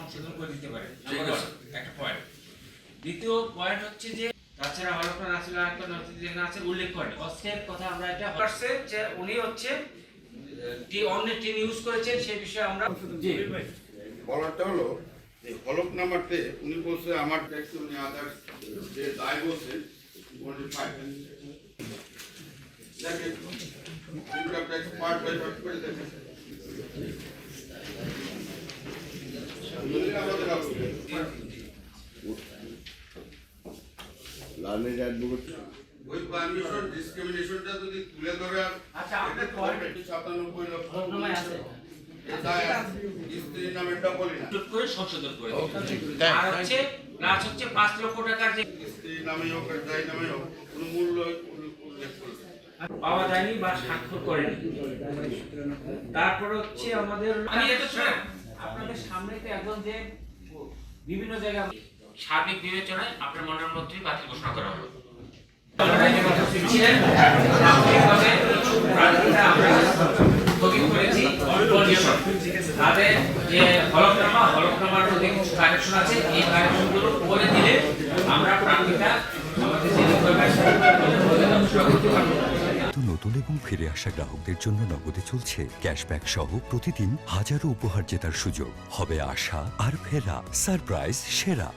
সংশোধন করে দিতে পারে। একটা পয়েন্ট। দ্বিতীয় পয়েন্ট হচ্ছে যে তাছাড়া হলফনামা নাসিল আক্তার নথিতে না আছে উল্লেখ করেন অস্ত্রের কথা আমরা এটা করছে যে উনি হচ্ছে অন্য টিম ইউজ করেছেন সেই বিষয়ে আমরা জি বলারটা হলো যে হলফনামাতে উনি বলছে আমার ট্যাক্স উনি আদার্স যে দায় বলছে only 5 দেখেন income tax part by part করে দেখেন আমাদের আসলে লার্নিং অ্যাডভোকেট ওই পারমিশন ডিসক্রিমিনেশনটা যদি তুলে ধরে আচ্ছা আপনার পয়েন্ট 97 লক্ষ হলফনামায় আছে এটা স্ত্রীর নামেরটা বলি না টুট করে সংশোধন করে আর হচ্ছে প্লাস হচ্ছে 5 লক্ষ টাকার যে স্ত্রীর নামে হোক আর যাই নামে হোক কোনো মূল্য উল্লেখ করবে পাওয়া যায়নি বা স্বাক্ষর করেনি। তারপর হচ্ছে আমাদের আমি এটা শুনেন আপনাদের সামনে তো এখন যে বিভিন্ন জায়গায় সার্বিক বিবেচনায় আপনার মনের মধ্যেই বাতিল ঘোষণা করা হলো। তাদের যে হলফনামার মধ্যে কিছু কারেকশন আছে এই কারেকশনগুলো করে দিলে আমরা প্রার্থীটা আমাদের যে নতুন এবং ফিরে আসা গ্রাহকদের জন্য নগদে চলছে ক্যাশব্যাক সহ প্রতিদিন হাজারো উপহার জেতার সুযোগ। হবে আশা আর ফেরা সারপ্রাইজ সেরা।